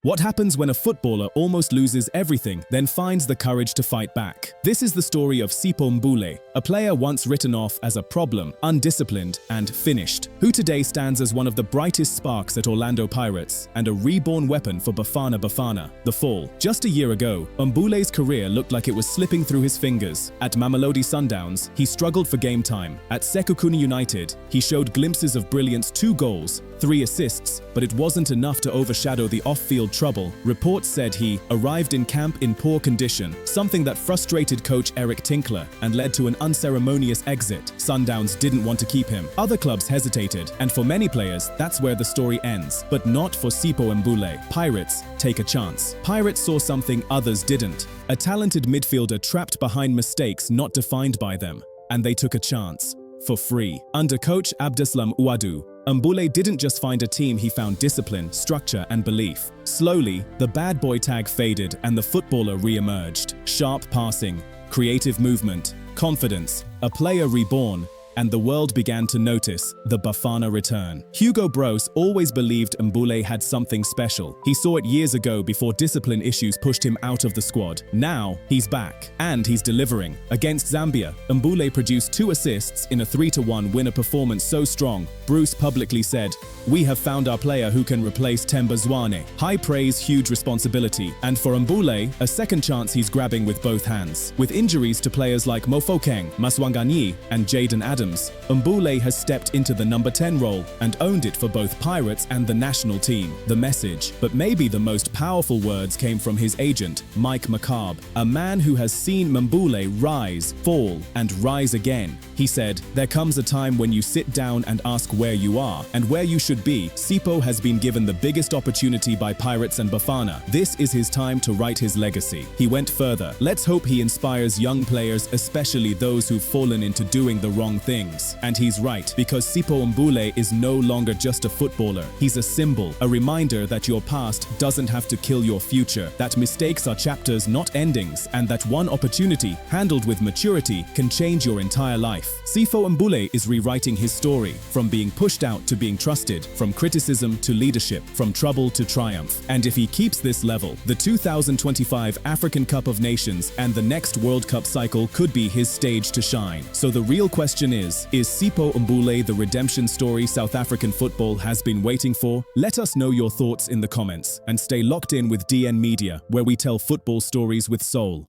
What happens when a footballer almost loses everything, then finds the courage to fight back? This is the story of Sipho Mbule, a player once written off as a problem, undisciplined, and finished, who today stands as one of the brightest sparks at Orlando Pirates and a reborn weapon for Bafana. The fall. Just a year ago, Mbule's career looked like it was slipping through his fingers. At Mamelodi Sundowns, he struggled for game time. At Sekhukhune United, he showed glimpses of brilliance: 2 goals, 3 assists, but it wasn't enough to overshadow the off-field trouble. Reports said he arrived in camp in poor condition, something that frustrated coach Eric Tinkler and led to an unceremonious exit. Sundowns didn't want to keep him. Other clubs hesitated, and for many players, that's where the story ends. But not for Sipho Mbule. Pirates take a chance. Pirates saw something others didn't. A talented midfielder trapped behind mistakes not defined by them. And they took a chance. For free. Under coach Abdeslam Ouadou, Mbule didn't just find a team, he found discipline, structure, and belief. Slowly, the bad boy tag faded and the footballer re-emerged. Sharp passing, creative movement, confidence, a player reborn, and the world began to notice the Bafana return. Hugo Broos always believed Mbule had something special. He saw it years ago before discipline issues pushed him out of the squad. Now, he's back, and he's delivering. Against Zambia, Mbule produced 2 assists in a 3-1 winner performance so strong, Bruce publicly said, "We have found our player who can replace Temba Zwane." High praise, huge responsibility. And for Mbule, a second chance he's grabbing with both hands. With injuries to players like Mofokeng, Maswanganyi, and Jaden Adams, Mbule has stepped into the number 10 role and owned it for both Pirates and the national team. The message, but maybe the most powerful words, came from his agent, Mike McCabe, a man who has seen Mbule rise, fall, and rise again. He said, "There comes a time when you sit down and ask where you are and where you should be." Sipho has been given the biggest opportunity by Pirates and Bafana. This is his time to write his legacy. He went further. Let's hope he inspires young players, especially those who've fallen into doing the wrong things. And he's right, because Sipho Mbule is no longer just a footballer. He's a symbol, a reminder that your past doesn't have to kill your future, that mistakes are chapters, not endings, and that one opportunity, handled with maturity, can change your entire life. Sipho Mbule is rewriting his story, from being pushed out to being trusted, from criticism to leadership, from trouble to triumph. And if he keeps this level, the 2025 African Cup of Nations and the next World Cup cycle could be his stage to shine. So the real question is Sipho Mbule the redemption story South African football has been waiting for? Let us know your thoughts in the comments, and stay locked in with DN Media, where we tell football stories with soul.